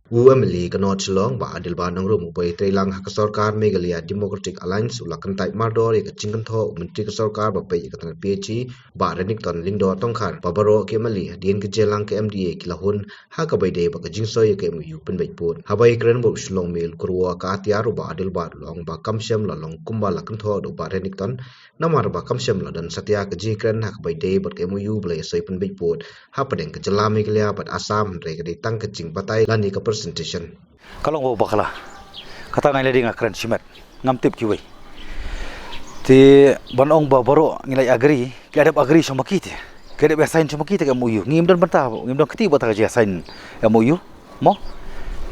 UMLE kanot chlong ba adil ba nang rum upai treilang hak sarkar Meghalaya Democratic Alliance ulakan tai mardor ya kacingkan tho menteri ke sarkar ba pai katan PH ba renik ton lindo tongkhan ba baro ke mali dien ke jelang ke MDA kilahun ha ka bai de ba ka jingso ya ke MU pen bai put ha bai kren bo shlong mel kurwa ka tiaru ba adil ba long ba kamsem la long kumba la kan tho do ba renik ton namar ba kamsem la dan satya ke jikren hak bai de ba ke MU blai sai pen bai put ha padeng ke jelam Meghalaya ba Assam re ke tang ke jing patai lani ka presentation. Kalau mau bakala, kata ngai leding akran simet, ngamtip kiwai. Ti banong baru ngilai agri, kadap agri sama kita, kadap asain sama kita ke MOU. Ngim dan bantah, ngim dan ketiba tak aja asain MOU, mo.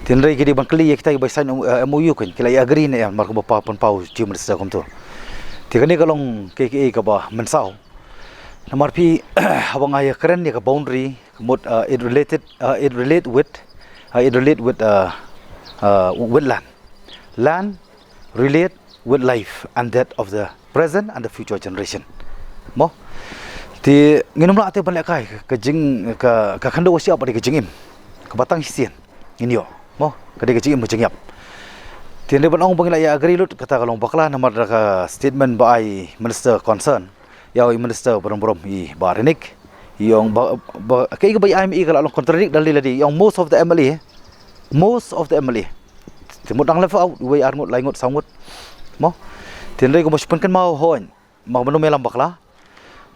Tinrai kidi bangkeli kita ibai asain MOU kan, kilai agri ni marko bapa pun pau cium desa kom tu. Ti kani kalong KKA ka ba mensau. Namar pi abang ayah keren ni ka boundary, it relate with land. Land relate with life and that of the present and the future generation. Mo, ti nginum la ate ban lekai ke jing ka khando wasi apa ke jingim ke batang hisian inyo. Mo, ke de jingim jingap. Ti ne ban ong bangila ya agri lut kata kalong bakla namar ka statement by minister concern. Ya minister berom-berom I barenik yang kai ga bai IME kalau contradict dalil ladi yang most of the MLA timut dang level out we are ngot laingot sangut mo tinrai ko mospen kan mau hon mag manu melam bakla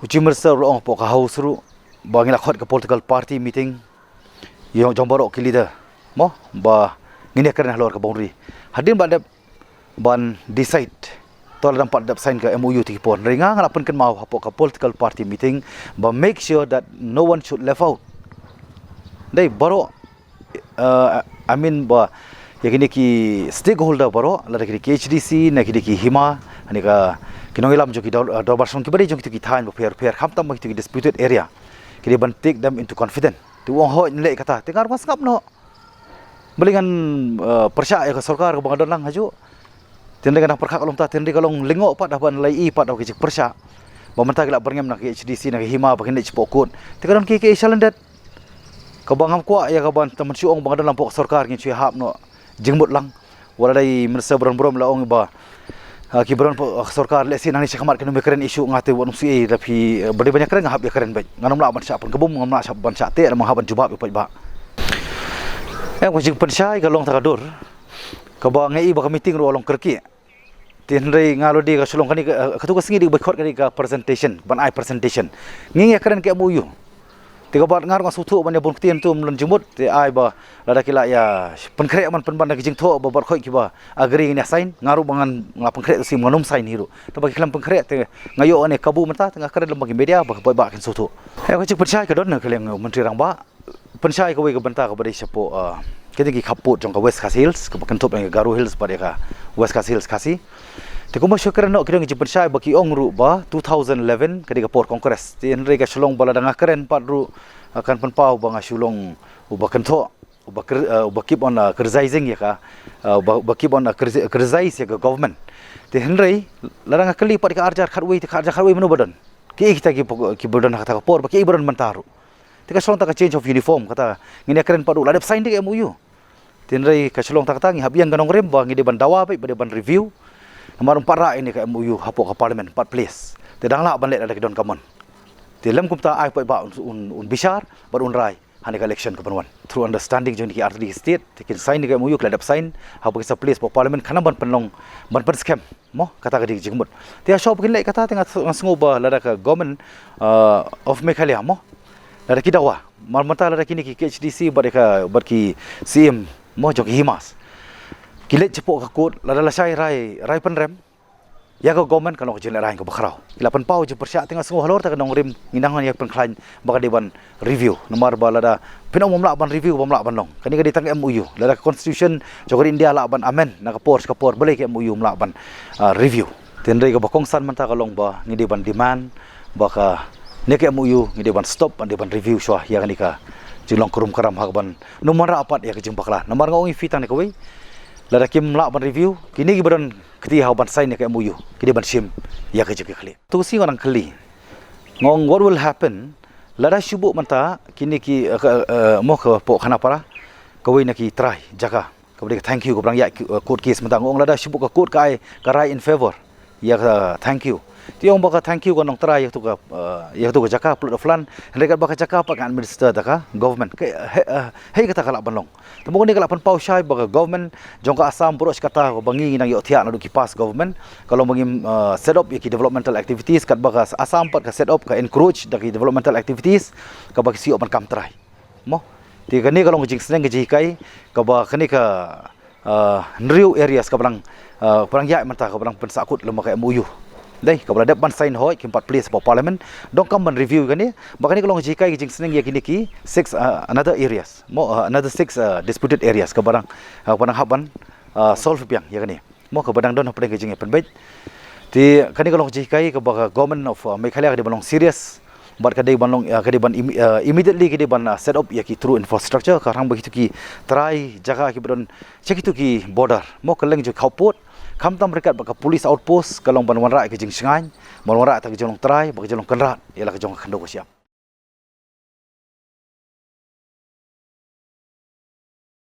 uji minister ro po ka house ru bangila khot ka political party meeting yang jomboro ki leader mo ba ngine keren halor ka boundary hadin ban decide tol dapat dap sign ke MOU ti pon ringa ngalapan kan mau hapo ka political party meeting but make sure that no one should left out dai baro I mean ba yakini ki stakeholder baro la ki HDC na ki hima ani ka kinongilam jo ki dobar song ki bari jo ki than ba fair kham tam ki disputed area ki ban take them into confidence tu wong ho le kata tengar mas ngap no belingan persya ya ka sarkar ka bangadon lang haju tindai kana perkhak kalong ta tindai kalong lingo pat dah ban lai pat dah kecik persya bamanta gila berngem nak HDC nak hima bakin nek pokut tikaron ki salandet ka bangam kwa ya ka ban teman siong bangadon lampok sarkar ngin cui hap no jingmut lang wala dai mersa brom la ong ba ki bron sarkar le sin ani sekamat kena keren isu ngate won si tapi bade banyak keren ngahap ya keren baik nganam la ban sya pun kebum ngam la sya ban sya te ma haban jubab ba ko jing pensai kalong takadur ka ba ngai ba meeting ro long kerki tinrai ngalo di ka sulong kani ka tu ka singi di bakot kani ka presentation ban ai presentation ngi ya keren ke MOU tiga bat ngar ka sutu ban ya bon ktian tu mlon jumut ti ai ba lada kila ya penkrek man penban ka jing tho ba bar khoi ki ba agri ni sign ngaru bangan ngap penkrek tu si manum sign hiru to bagi kelam penkrek te ngayo ane kabu menta tengah keren lembagi media ba ba kan sutu he ka cik pensai ka don na keleng menteri rang ba pensai ka we ka benta ka bari sapo kita ki kaput jong ka West Khasi Hills ka bakentop ng Garu Hills pada ka West Khasi Hills Khasi te ko masyo keren no kidong jipen sai baki ong ru ba 2011 ka port congress ti enre ka sulong bala danga keren pat ru akan penpau banga sulong ubakento ubakip on criticizing ya ka ubakip on criticize ya ka government ti henry ladanga kali pat ka arjar khatwei ti arjar khatwei menu badan ki kita ki badan kata ka por baki badan mentaru tika sulong ta ka change of uniform kata ngine keren padu ladap sign di MOU tinrai ka sulong ta kata ngi habiang ganong rem ba ngi de ban dawa bai ban review namar para ini ka MOU hapo ka parliament part place te dang la ban le ada don kamon te lem kumta ai pai ba un bishar bar un rai hani ka election ka banwan through understanding joni ki RD state te kin sign ka MOU ladap sign hapo ka place po parliament kana ban penlong ban per scam mo kata ka di jingmut te shop kin le kata tengah ngasngo ba lada ka government of Meghalaya mo lada kidawa marmata lada kini ki HDC bar ki CM mo jok himas kilet cepok ka kut lada lasai rai penrem ya ka government kalau jele rai ka bakrau ilapan pau je persya tengah sengoh halor ta nong rim nginangan ya penklain baka deban review nomor ba lada pino momla ban review bomla ban long kani ka ditang MOU lada constitution jogor India la ban amen na ka por bele ke MOU mla ban review tenrei ka bakong san man ta kalong ba ngidi ban demand baka nek MOU ngidi ban stop ban deban review syah ya kani ka jilong kurum karam hak ban nomor apat ya ka jing bakla nomor ngong fitang ne ka we lada kim la ban review kini ki badan keti hau ban sign ke MOU kini ban sim ya ke jeke khali tu si orang khali ngong what will happen lada syubuk manta kini ki mo ke po khana para kawai nak try jaga kemudian thank you kebrang ya court case mentang ong lada sibuk ke court kai karai in favor ya thank you tiong baka thank you konong try ya tu ke jaka plot of land rekat baka jaka pak administer taka government hey kata kalak banlong temu ni kalak pan pau syai baka government jongka asam purok kata bangi nang yo tiak nadu kipas government kalau bangi set up yaki developmental activities kat baka asam pat ka set up ka encourage daki developmental activities ka baka siop man kam try mo ti kani kalau ngijing seneng ngiji kai ka ba kani ka nriu areas ka perang ya mentah ka perang pensakut lembaga MOU dai ka bala depan sign hoi ki 4 place for parliament dong kam ban review kani makani kalau ngiji kai ngijing seneng ya kini ki 6 another areas mo another 6 disputed areas ka barang haban solve piang ya kani mo ka badang don apa ngijing penbait ti kani kalau ngiji kai ka ba government of Meghalaya ka di balong serious bat kadai banlong kadai ban immediately kadai ban set up ya ki through infrastructure karang begitu ki try jaga ki badon cek itu ki border mo keleng jo khapot kam tam rekat baka police outpost kalong ban wanra ki jing singai mon wanra ta ki jong try baka jong kanrat ialah ka jong khando ko siap